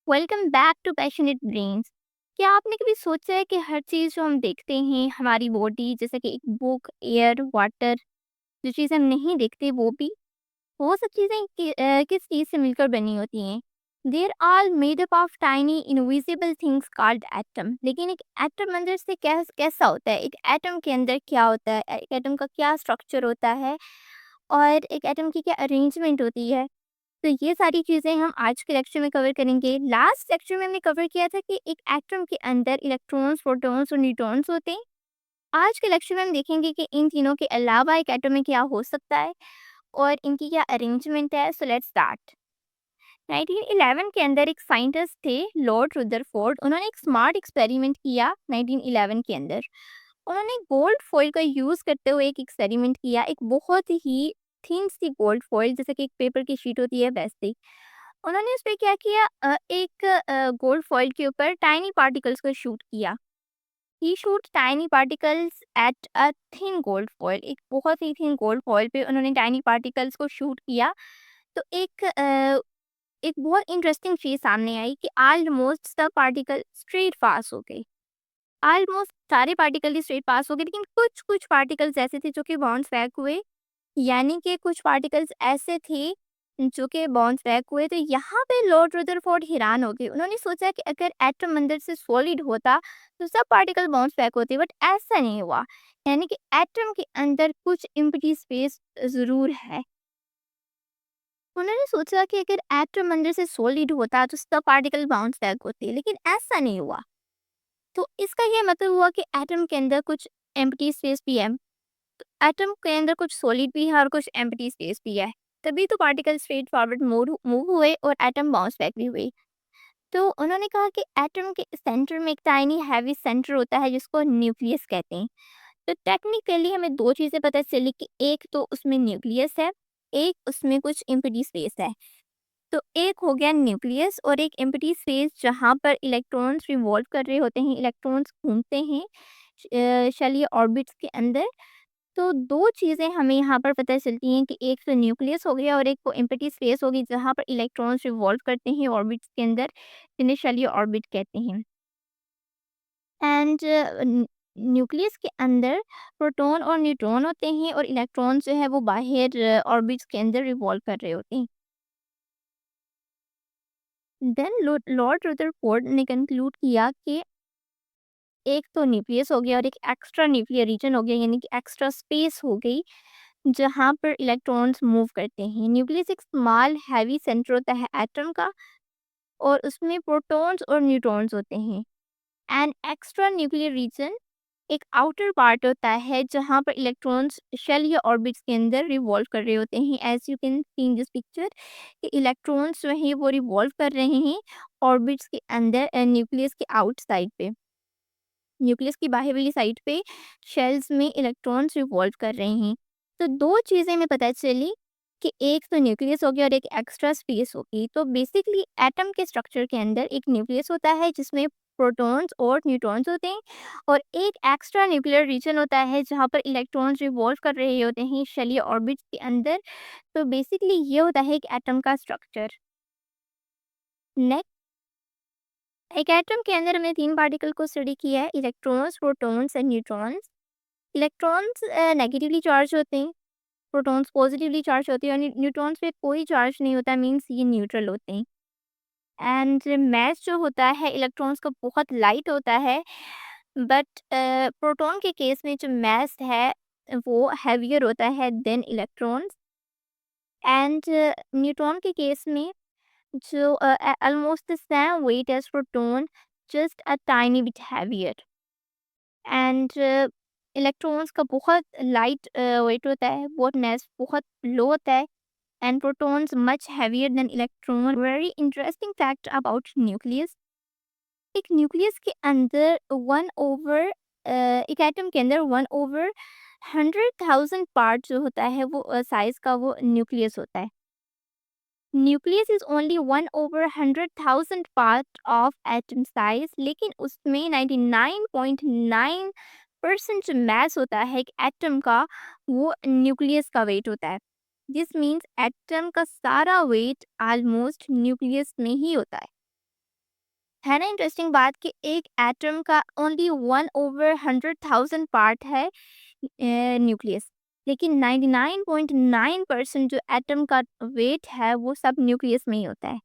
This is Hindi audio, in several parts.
Welcome back to passionate brains. क्या आपने कभी सोचा है कि हर चीज़ जो हम देखते हैं, हमारी बॉडी जैसे कि एक बुक, एयर, वाटर, जो चीज़ हम नहीं देखते वो भी, वो सब चीज़ें किस चीज़ से मिलकर बनी होती हैं? There are made up of tiny invisible things called atom. लेकिन एक एटम अंदर से कैसा होता है? एक एटम के अंदर क्या होता है? एक एटम का क्या स्ट्रक्चर होता है? और एक एटम की क्या अरेंजमेंट होती है? तो ये सारी चीज़ें हम आज के लेक्चर में कवर करेंगे। लास्ट लेक्चर में हमने कवर किया था कि एक एटम के अंदर इलेक्ट्रॉन्स, प्रोटॉन्स और न्यूट्रॉन्स होते हैं। आज के लेक्चर में हम देखेंगे कि इन तीनों के अलावा एक एटम में क्या हो सकता है और इनकी क्या अरेंजमेंट है। So let's start. 1911 के अंदर एक साइंटिस्ट थे, लॉर्ड रुदरफोर्ड। उन्होंने एक स्मार्ट एक्सपेरिमेंट किया 1911 के अंदर। उन्होंने गोल्ड फॉइल का यूज़ करते हुए एक एक्सपेरिमेंट किया, एक बहुत ही थिन सी गोल्ड फॉइल, जैसे कि एक पेपर की शीट होती है वैसे। उन्होंने उसपे क्या किया, एक गोल्ड फॉइल के ऊपर टाइनी पार्टिकल्स को शूट किया। He shoot tiny particles at a thin gold foil. एक बहुत ही थिन गोल्ड फॉइल पे उन्होंने टाइनी पार्टिकल्स को शूट किया। तो एक बहुत इंटरेस्टिंग चीज़ सामने आई कि ऑलमोस्ट सब पार्टिकल स्ट्रेट पास हो गए। ऑलमोस्ट सारे पार्टिकल ही स्ट्रेट पास हो गए, लेकिन कुछ-कुछ पार्टिकल्स ऐसे थे जो कि बाउंस बैक हुए। यानी कि कुछ पार्टिकल्स ऐसे थे जो कि बाउंस बैक हुए। तो यहाँ पे लॉर्ड रदरफोर्ड हैरान हो गए। उन्होंने सोचा कि अगर एटम अंदर से सॉलिड होता तो सब पार्टिकल बाउंस बैक होते, बट ऐसा नहीं हुआ। यानी कि एटम के अंदर कुछ एम्प्टी स्पेस ज़रूर है। उन्होंने सोचा कि अगर एटम अंदर से सॉलिड होता तो सब पार्टिकल बाउंस बैक होते, लेकिन ऐसा नहीं हुआ। तो इसका ये मतलब हुआ कि एटम के अंदर कुछ एम्प्टी स्पेस भी है। एटम के अंदर कुछ सॉलिड भी है और कुछ एम्प्टी स्पेस भी है। तभी तो particle straight forward move move हुए और एटम बाउंस बैक भी हुए। तो उन्होंने कहा कि एटम के सेंटर में एक टाइनी हैवी सेंटर होता है जिसको न्यूक्लियस कहते हैं। तो टेक्निकली हमें दो चीज़ें पता चली कि एक तो उसमें न्यूक्लियस है, एक उसमें कुछ एम्प्टी स्पेस है। तो एक हो गया न्यूक्लियस और एक एम्प्टी स्पेस जहाँ पर इलेक्ट्रॉन्स रिवॉल्व कर रहे होते हैं, इलेक्ट्रॉन्स घूमते हैं शैलीय ऑर्बिट्स के अंदर। तो 2 चीज़ें हमें यहाँ पर पता चलती हैं कि एक तो न्यूक्लियस हो गया और एक वो एम्प्टी स्पेस होगी जहाँ पर इलेक्ट्रॉन्स रिवॉल्व करते हैं ऑर्बिट्स के अंदर, जिन्हें शैलीय ऑर्बिट कहते हैं। एंड न्यूक्लियस के अंदर प्रोटॉन और न्यूट्रॉन होते हैं और इलेक्ट्रॉन जो है वो बाहर ऑर्बिट्स के अंदर रिवॉल्व कर रहे होते हैं। देन लॉर्ड रदरफोर्ड ने कंक्लूड किया कि एक तो न्यूक्लियस हो गया और एक एक्स्ट्रा न्यूक्लियर रीजन हो गया, यानी कि एक्स्ट्रा स्पेस हो गई जहाँ पर इलेक्ट्रॉन्स मूव करते हैं। न्यूक्लियस एक स्मॉल हैवी सेंटर होता है एटम का और उसमें प्रोटॉन्स और न्यूट्रॉन्स होते हैं। एंड एक्स्ट्रा न्यूक्लियर रीजन एक आउटर पार्ट होता है जहाँ पर इलेक्ट्रॉन्स शेल या ऑर्बिट्स के अंदर रिवॉल्व कर रहे होते हैं। As you can see in this picture कि इलेक्ट्रॉन्स जो है वो रिवॉल्व कर रहे हैं ऑर्बिट्स के अंदर न्यूक्लियस के आउटसाइड पे। न्यूक्लियस की बाहर वाली साइड पे शेल्स में इलेक्ट्रॉन्स रिवॉल्व कर रहे हैं। तो दो चीज़ें हमें पता चली कि एक तो न्यूक्लियस हो गया और एक एक्स्ट्रा स्पेस होगी। तो बेसिकली एटम के स्ट्रक्चर के अंदर एक न्यूक्लियस होता है जिसमें प्रोटॉन्स और न्यूट्रॉन्स होते हैं और एक एक्स्ट्रा न्यूक्लियर रीजन होता है जहाँ पर इलेक्ट्रॉन्स रिवॉल्व कर रहे होते हैं शेलीय ऑर्बिट्स के अंदर। तो बेसिकली ये होता है एक एटम का स्ट्रक्चर। नेक्स्ट, एक एटम के अंदर हमने 3 पार्टिकल को स्टडी किया है, electrons, protons and neutrons. Electrons negatively charge होते हैं, प्रोटॉन्स पॉजिटिवली चार्ज होते हैं और न्यूट्रॉन्स पे कोई चार्ज नहीं होता, मीन्स ये न्यूट्रल होते हैं। एंड मैथ जो होता है इलेक्ट्रॉन्स का बहुत लाइट होता है, बट प्रोटॉन के केस में जो मास है वो हैवियर होता है देन इलेक्ट्रॉन्स। एंड न्यूट्रॉन के केस में जो almost the same weight as proton, just a tiny bit heavier. And electrons का बहुत लाइट वेट होता है, बहुत मास बहुत लो होता है। And protons much heavier than electron. Very interesting fact about nucleus, एक न्यूक्लियस के अंदर वन ओवर एक एटम के अंदर 1/100,000 पार्ट जो होता है वो साइज का वो न्यूक्लियस होता है। Nucleus is only 1/100,000 part of atom size, लेकिन उसमें 99.9% जो मास होता है एक एटम का वो न्यूक्लियस का वेट होता है। दिस मीन्स एटम का सारा वेट ऑलमोस्ट न्यूक्लियस में ही होता है। है ना इंटरेस्टिंग बात कि एक एटम का ओनली 1/100,000 पार्ट है न्यूक्लियस, लेकिन 99.9% जो एटम का वेट है वो सब न्यूक्लियस में ही होता है।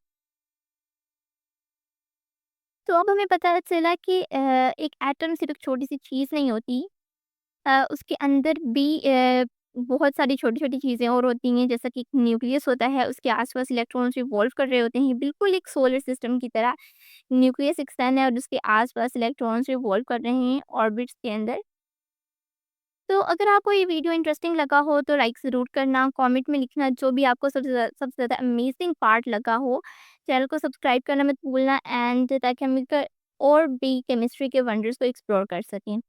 तो अब हमें पता चला कि एक एटम सिर्फ छोटी सी चीज़ नहीं होती, उसके अंदर भी बहुत सारी छोटी-छोटी चीज़ें और होती हैं, जैसा कि एक न्यूक्लियस होता है, उसके आस-पास इलेक्ट्रॉन्स रिवॉल्व कर रहे होते हैं, बिल्कुल एक सोलर सिस्टम की तरह। न्यूक्लियस एक सन है और उसके आस-पास इलेक्ट्रॉन्स रिवॉल्व कर रहे हैं ऑर्बिट्स के अंदर। तो अगर आपको ये वीडियो इंटरेस्टिंग लगा हो तो लाइक ज़रूर करना, कमेंट में लिखना जो भी आपको सबसे ज़्यादा अमेजिंग पार्ट लगा हो। चैनल को सब्सक्राइब करना मत भूलना एंड ताकि हम मिलकर और भी केमिस्ट्री के वंडर्स को एक्सप्लोर कर सकें।